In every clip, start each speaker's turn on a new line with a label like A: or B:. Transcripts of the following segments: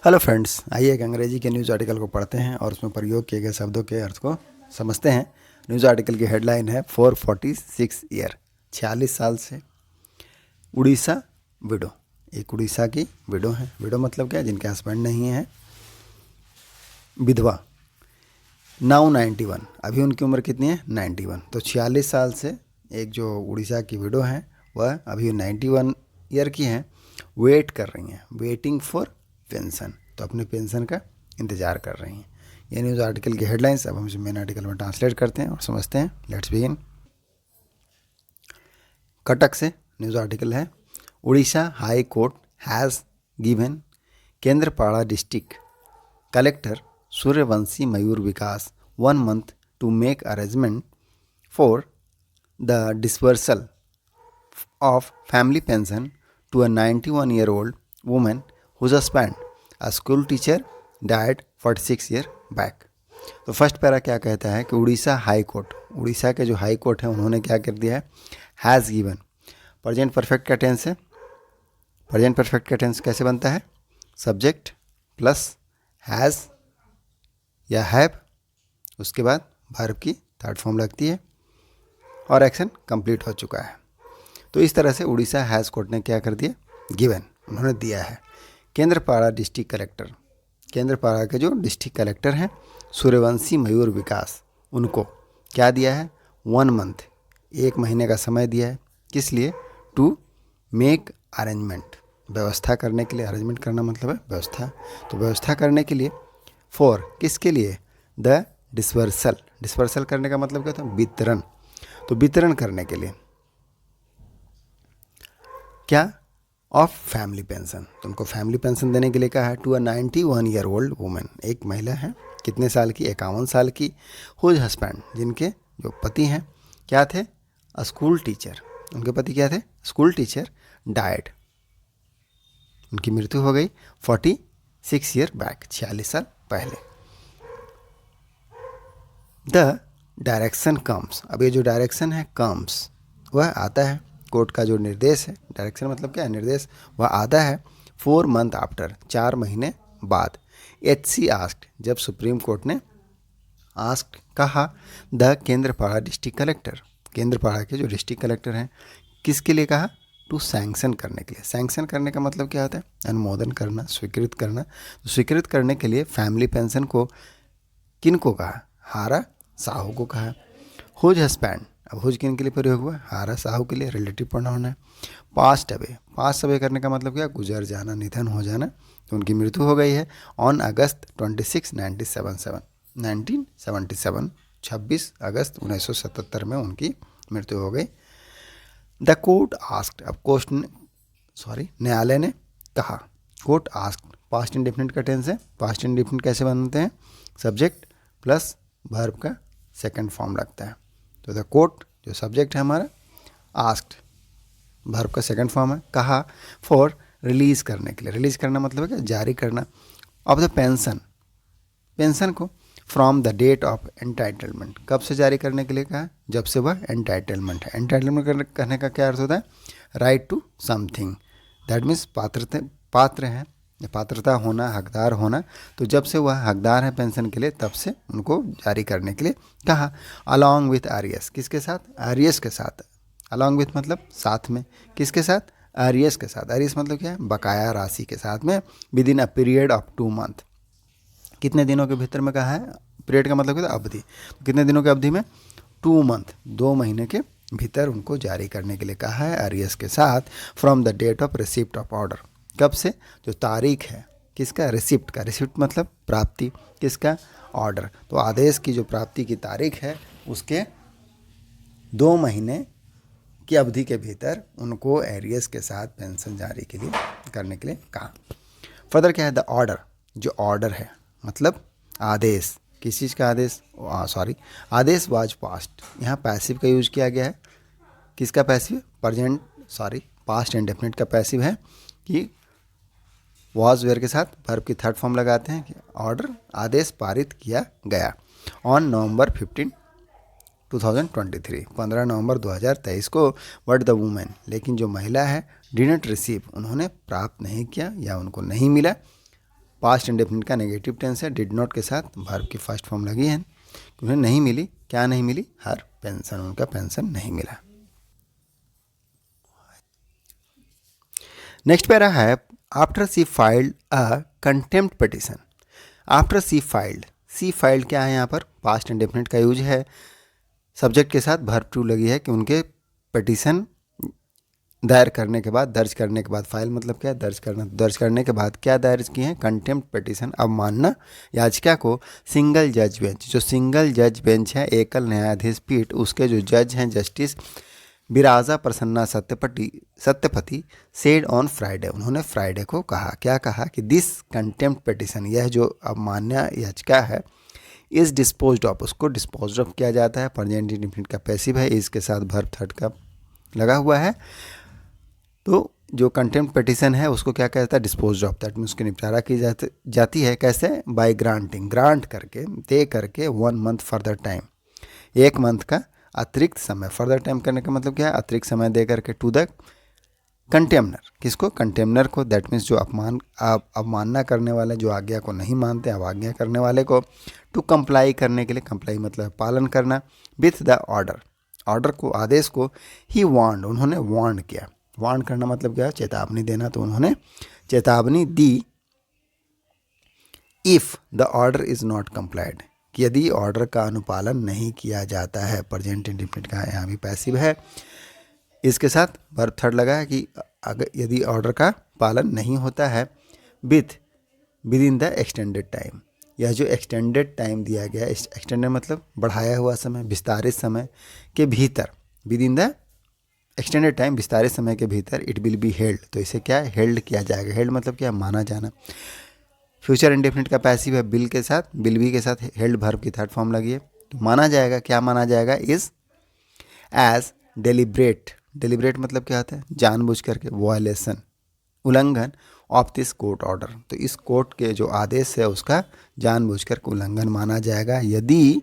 A: Hello friends, आइए एक अंग्रेजी के न्यूज़ आर्टिकल को पढ़ते हैं और उसमें प्रयोग किए गए शब्दों के अर्थ को समझते हैं। न्यूज़ आर्टिकल की हेडलाइन है 446 ईयर, 46 साल से उड़ीसा विडो। एक उड़ीसा की विडो है। विडो मतलब क्या है? जिनके हस्बैंड नहीं है, विधवा। नाउ 91, अभी उनकी उम्र कितनी है? 91। तो 46 साल से एक जो उड़ीसा की विडो हैं वह अभी 91 ईयर की हैं, वेट कर रही हैं, वेटिंग फॉर पेंशन। तो अपने पेंशन का इंतज़ार कर रही हैं। ये न्यूज़ आर्टिकल की हेडलाइंस। अब हम इसे मेन आर्टिकल में ट्रांसलेट करते हैं और समझते हैं। Let's begin. कटक से न्यूज़ आर्टिकल है। Orissa high court has given Kendrapara district collector Suryavanshi Mayur Vikas 1 month to make arrangement for the dispersal of family pension to a 91-year-old woman whose husband, a school teacher, died 46 years back। तो first para क्या कहता है कि Orissa high court, Orissa के जो high court है उन्होंने क्या कर दिया है? Has given. प्रेजेंट परफेक्ट का टेंस है। प्रेजेंट परफेक्ट का टेंस कैसे बनता है? सब्जेक्ट प्लस हैज़ या हैव, उसके बाद वर्ब की थर्ड फॉर्म लगती है और एक्शन कंप्लीट हो चुका है। तो इस तरह से उड़ीसा हैज़ कोर्ट ने क्या कर दिया? गिवन, उन्होंने दिया है। केंद्रपाड़ा डिस्ट्रिक्ट कलेक्टर, केंद्रपाड़ा के जो डिस्ट्रिक्ट कलेक्टर हैं सूर्यवंशी मयूर विकास, उनको क्या दिया है? 1 month, 1 महीने का समय दिया है। किस लिए? टू मेक अरेंजमेंट, व्यवस्था करने के लिए। अरेंजमेंट करना मतलब है व्यवस्था। तो व्यवस्था करने के लिए। फॉर, किसके लिए? द डिस्पर्सल, डिस्पर्सल करने का मतलब क्या होता है? वितरण। तो वितरण करने के लिए क्या? Of family pension. तो उनको फैमिली पेंशन देने के लिए कहा है। टू अ 91-year-old वुमेन, एक महिला है, कितने साल की? 51 साल की। हुज हस्बैंड, जिनके जो पति हैं क्या थे? अ स्कूल टीचर, उनके पति क्या थे? School teacher. डाइड, उनकी मृत्यु हो गई 46 ईयर बैक, 46 साल पहले। द डायरेक्शन कम्स, अब ये जो डायरेक्शन है कम्स, वह आता है। कोर्ट का जो निर्देश है, डायरेक्शन मतलब क्या है? निर्देश। वह आता है 4 month आफ्टर, 4 महीने बाद। HC आस्क्ड, जब सुप्रीम कोर्ट ने आस्क्ड कहा, the Kendrapara district collector, Kendrapara के जो डिस्ट्रिक्ट कलेक्टर हैं, किसके लिए कहा? टू सैंक्शन करने के लिए। सैंक्शन करने का मतलब क्या होता है? अनुमोदन करना, स्वीकृत करना। तो स्वीकृत करने के लिए फैमिली पेंशन को किन को कहा? हारा साहू को कहा। हुज हस्बैंड, अब हुज किन के लिए प्रयोग हुआ? हारा साहू के लिए, रिलेटिव प्रोनाउन है। पास्ट अवे, पास्ट अवे करने का मतलब क्या? गुजर जाना, निधन हो जाना। तो उनकी मृत्यु हो गई है ऑन अगस्त 26, 1977, 26 अगस्त 1977 में उनकी मृत्यु हो गई। द कोर्ट आस्क्ड, अब न्यायालय ने कहा। कोर्ट आस्क्ड, पास्ट इंडेफिनिट का टेंस है। पास्ट इंडेफिनिट कैसे बनते हैं? सब्जेक्ट प्लस वर्ब का सेकंड फॉर्म लगता है। तो द कोर्ट जो सब्जेक्ट है हमारा, आस्क्ड वर्ब का सेकंड फॉर्म है, कहा। फॉर, रिलीज़ करने के लिए। रिलीज़ करना मतलब है क्या? जारी करना। ऑफ द पेंशन, पेंशन को। From the date of entitlement, कब से जारी करने के लिए कहा? जब से वह एंटाइटलमेंट है। एंटाइटलमेंट करने का क्या अर्थ होता है? Right to something, that means पात्र हैं, पात्रता होना, हकदार होना। तो जब से वह हकदार है पेंशन के लिए, तब से उनको जारी करने के लिए कहा। अलॉन्ग विथ आरियस, किसके साथ? आरियस के साथ। अलॉन्ग विथ मतलब साथ में, किसके साथ? आरियस के साथ। आरियस मतलब क्या है? बकाया राशि के साथ में। With in a period of 2 month, कितने दिनों के भीतर में कहा है? पीरियड का मतलब क्या? अवधि। तो कितने दिनों की अवधि में? 2 month, 2 महीने के भीतर उनको जारी करने के लिए कहा है, आरियस के साथ। From the date of receipt of order, कब से? जो तारीख है किसका? रिसिप्ट का। रिसिप्ट मतलब प्राप्ति, किसका? ऑर्डर। तो आदेश की जो प्राप्ति की तारीख है उसके 2 महीने की अवधि के भीतर उनको एरियस के साथ पेंशन जारी के लिए करने के लिए कहा। फर्दर क्या है? द ऑर्डर, जो ऑर्डर है मतलब आदेश, किस चीज़ का आदेश? आदेश वाज पास्ट, यहाँ पैसिव का यूज किया गया है। किसका पैसिव? पास्ट इंडेफिनिट का पैसिव है कि वाज वेयर के साथ वर्ब की थर्ड फॉर्म लगाते हैं कि ऑर्डर, आदेश पारित किया गया ऑन नवंबर 15, 2023, 15 नवंबर 2023 को। बट द वुमेन, लेकिन जो महिला है, डिडंट रिसीव, उन्होंने प्राप्त नहीं किया या उनको नहीं मिला पास्ट इंडेफिनिट का नेगेटिव टेंस है, डिड नॉट के साथ वर्ब की फर्स्ट फॉर्म लगी है। उन्हें नहीं मिली, क्या नहीं मिली? हर पेंशन, उनका पेंशन नहीं मिला। नेक्स्ट पैरा है after she filed a contempt petition. After she filed क्या है? यहाँ पर पास्ट इंडेफिनिट का यूज है, सब्जेक्ट के साथ वर्ब टू लगी है कि उनके पिटिशन दायर करने के बाद, दर्ज करने के बाद, फाइल मतलब क्या है? दर्ज करना। दर्ज करने के बाद क्या दायर किए हैं? कंटेम्प्ट पिटिशन, अवमानना याचिका को सिंगल जज बेंच, जो सिंगल जज बेंच है, एकल न्यायाधीश पीठ, उसके जो जज हैं justice Biraja Prasanna Satpathy said on Friday, उन्होंने फ्राइडे को कहा, क्या कहा? कि दिस कंटेम्प्ट पिटिशन, यह जो अवमानना याचिका है, इज डिस्पोज्ड ऑफ, उसको डिस्पोज्ड ऑफ किया जाता है। प्रेजेंट इंडेफिनिट का पैसिव है, इसके साथ वर्ब थर्ड का लगा हुआ है। तो जो कंटेम्प्ट पिटिशन है उसको क्या कहता है? डिस्पोज्ड ऑफ, दैट मीन उसकी निपटारा की जाती है। कैसे? बाय ग्रांटिंग, ग्रांट करके, दे करके 1 मंथ फर्दर टाइम, 1 मंथ का अतिरिक्त समय। फर्दर टाइम करने का मतलब क्या है? अतिरिक्त समय दे करके टू द कंटेम्नर, किसको? कंटेम्नर को, दैट मीन्स जो अवमानना करने वाले, जो आज्ञा को नहीं मानते, अवज्ञा करने वाले को, टू कंप्लाई करने के लिए, कंप्लाई मतलब पालन करना, विथ द ऑर्डर, ऑर्डर को, आदेश को, ही वार्नड, उन्होंने वार्न किया। वार्न करना मतलब क्या है? चेतावनी देना, तो उन्होंने चेतावनी दी। If the order is not complied, कि यदि ऑर्डर का अनुपालन नहीं किया जाता है। प्रेजेंट इंडेफिनिट का यहाँ भी पैसिव है, इसके साथ वर्ब थर्ड लगा है कि अगर यदि ऑर्डर का पालन नहीं होता है, with in the extended time, यह जो एक्सटेंडेड टाइम दिया गया है, एक्सटेंडेड मतलब बढ़ाया हुआ समय, विस्तारित समय के भीतर, with in the extended time, विस्तारित समय के भीतर, इट विल बी हेल्ड, तो इसे क्या है? हेल्ड किया जाएगा। हेल्ड मतलब क्या? माना जाना। फ्यूचर इंडेफिनिट का पैसिव है, बिल के साथ, विल बी के साथ हेल्ड वर्ब की थर्ड फॉर्म लगी है, तो माना जाएगा। क्या माना जाएगा? इज एज डेलिब्रेट, डेलिब्रेट मतलब क्या होता है? जानबूझ करके, वायलेशन, उल्लंघन ऑफ दिस कोर्ट ऑर्डर, तो इस कोर्ट के जो आदेश है उसका जानबूझ कर उल्लंघन माना जाएगा। यदि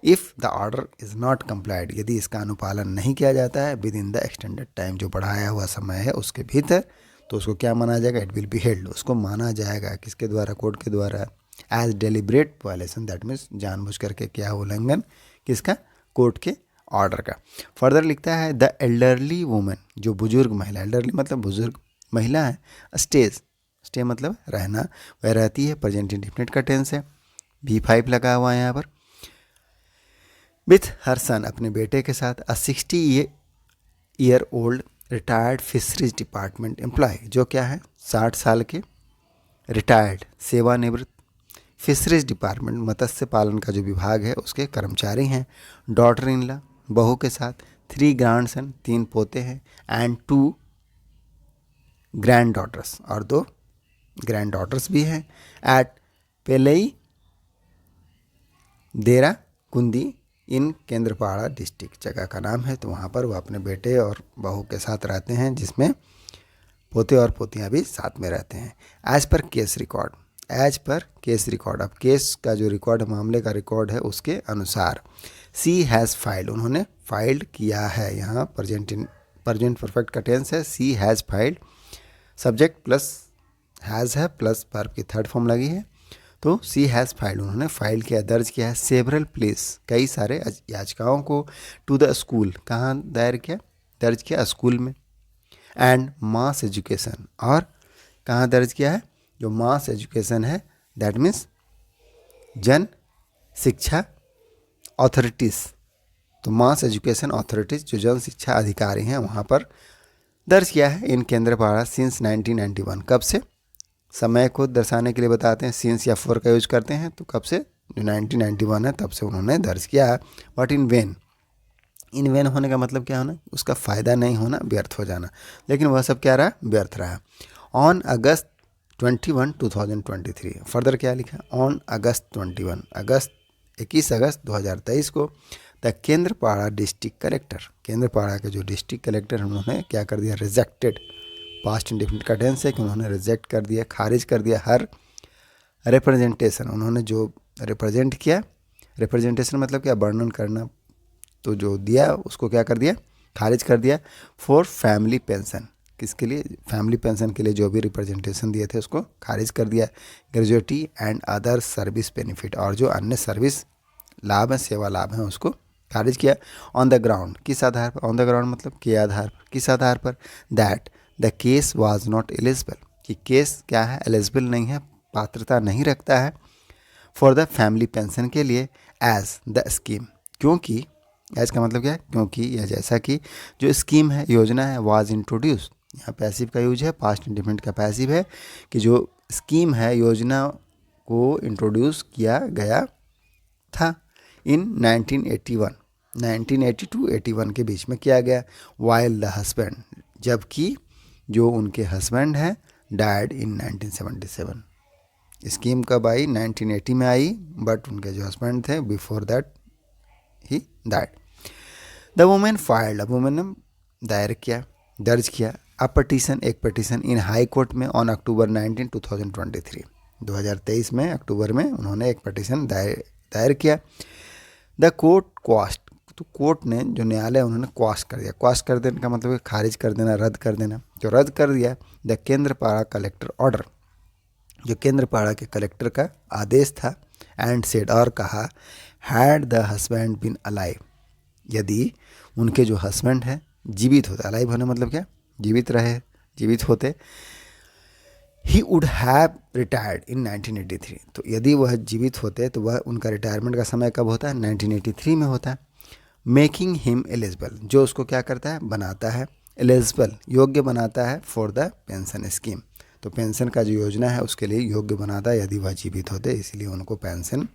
A: if the order is not complied, यदि इसका अनुपालन नहीं किया जाता है with in the extended time, जो बढ़ाया हुआ समय है उसके भीतर, तो उसको क्या माना जाएगा? इट विल बी हेल्ड, उसको माना जाएगा किसके द्वारा? कोर्ट के द्वारा, as deliberate violation, that means जानबूझ करके क्या उल्लंघन, किसका? कोर्ट के ऑर्डर का। फर्दर लिखता है द एल्डरली वुमेन, जो बुजुर्ग महिला, एल्डरली मतलब बुजुर्ग महिला है, स्टे मतलब रहना, वह रहती है। प्रेजेंट इंडेफिनिट का टेंस है, V5 लगा हुआ है यहाँ पर। विथ हर सन, अपने बेटे के साथ, a 60-year-old retired fisheries department employ, जो क्या है? 60 साल के रिटायर्ड, सेवानिवृत्त फिशरीज डिपार्टमेंट, मत्स्य पालन का जो विभाग है उसके कर्मचारी हैं। डॉटर इन लॉ, बहू के साथ, 3 ग्रैंडसन, 3 पोते हैं, एंड 2 ग्रैंड डॉटर्स, और 2 ग्रैंड डॉटर्स भी हैं। एट पेलई देरा कुंदी इन केंद्रपाड़ा डिस्ट्रिक्ट, जगह का नाम है, तो वहाँ पर वो अपने बेटे और बहू के साथ रहते हैं, जिसमें पोते और पोतियाँ भी साथ में रहते हैं। As per case record, as per case record, अब केस का जो रिकॉर्ड, मामले का रिकॉर्ड है उसके अनुसार, सी हैज़ फाइल्ड, उन्होंने फाइल्ड किया है। यहाँ प्रेजेंट परफेक्ट का टेंस है, she has filed, subject plus has है प्लस वर्ब की थर्ड फॉर्म लगी है, तो सी हैज़ फाइल्ड, उन्होंने फाइल किया, दर्ज किया है। सेवरल प्लेस, कई सारे याचिकाओं को, टू द स्कूल, कहाँ दायर किया? दर्ज किया? स्कूल में। एंड मास एजुकेशन, और कहाँ दर्ज किया है? जो मास एजुकेशन है, दैट मीन्स जन शिक्षा अथॉरिटीज़, तो मास एजुकेशन अथॉरिटीज़, जो जन शिक्षा अधिकारी हैं, वहाँ पर दर्ज किया है। इन केंद्रपाड़ा सिंस 1991, कब से? समय को दर्शाने के लिए बताते हैं, सिंस या फॉर का यूज करते हैं, तो कब से? जो 1991 है तब से उन्होंने दर्ज किया। But in when, in when होने का मतलब क्या होना? उसका फ़ायदा नहीं होना, व्यर्थ हो जाना, लेकिन वह सब क्या रहा? व्यर्थ रहा। ऑन अगस्त 21, 2023, फर्दर क्या लिखा? ऑन अगस्त 21 अगस्त 2023 को the Kendrapara district collector, Kendrapara के जो डिस्ट्रिक्ट कलेक्टर, उन्होंने क्या कर दिया? रिजेक्टेड, पास्ट इंडेफिनिट का टेंस है कि उन्होंने रिजेक्ट कर दिया, खारिज कर दिया, हर रिप्रेजेंटेशन, उन्होंने जो रिप्रेजेंट किया, रिप्रेजेंटेशन मतलब क्या? वर्णन करना, तो जो दिया उसको क्या कर दिया? खारिज कर दिया। फॉर फैमिली पेंशन, किसके लिए, फैमिली पेंशन के लिए जो भी रिप्रेजेंटेशन दिए थे उसको खारिज कर दिया। Gratuity and other service benefit, और जो अन्य सर्विस लाभ हैं, सेवा लाभ हैं, उसको खारिज किया। ऑन द ग्राउंड, किस आधार पर, ऑन द ग्राउंड मतलब के आधार पर, किस आधार पर, that the case was not eligible, कि केस क्या है, एलिजिबल नहीं है, पात्रता नहीं रखता है, फॉर द फैमिली पेंशन के लिए, एज द स्कीम, क्योंकि एज का मतलब क्या है, क्योंकि या जैसा कि जो स्कीम है, योजना है, वाज इंट्रोड्यूस, यहाँ पैसिव का यूज है, पास्ट इंडिफिनिट का पैसिव है, कि जो स्कीम है, योजना को इंट्रोड्यूस किया गया था इन 1981, 1982-81 के बीच में किया गया, वाइल द हस्बैंड, जबकि जो उनके हस्बैंड हैं डाइड इन 1977। स्कीम कब आई, 1980 में आई, बट उनके जो हस्बैंड थे before that he died. The women filed, अब वुमेन ने दायर किया, दर्ज किया, अ पटिशन, एक पटिशन इन हाई कोर्ट में ऑन अक्टूबर 19, 2023, 2023 में अक्टूबर में उन्होंने एक पटिशन दायर किया। द कोर्ट क्वास्ट, तो कोर्ट ने, जो न्यायालय, उन्होंने क्वाश कर दिया। क्वाश कर देने का मतलब है खारिज कर देना, रद्द कर देना, जो रद्द कर दिया। द केंद्रपाड़ा कलेक्टर ऑर्डर, जो केंद्रपाड़ा के कलेक्टर का आदेश था, एंड सेड, और कहा, had the husband been alive, यदि उनके जो हस्बैंड है जीवित होते, अलाइव होने मतलब क्या, जीवित रहे, जीवित होते, he would have retired in 1983, तो यदि वह जीवित होते तो वह, उनका रिटायरमेंट का समय कब होता है, 1983 में होता है। मेकिंग हिम एलिजिबल, जो उसको क्या करता है, बनाता है, एलिजिबल, योग्य बनाता है, फॉर द पेंशन स्कीम, तो पेंशन का जो योजना है उसके लिए योग्य बनाता है यदि वह जीवित होते, इसलिए उनको पेंशन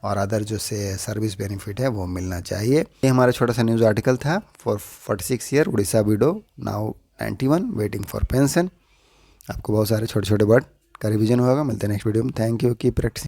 A: और अदर जो से सर्विस बेनिफिट है वो मिलना चाहिए। ये हमारा छोटा सा न्यूज़ आर्टिकल था for 46 year Orissa window now 91 waiting for pension. आपको बहुत सारे छोटे छोटे वर्ड का रिवीजन होगा। मिलते हैं नेक्स्ट वीडियो में। Thank you, keep practising.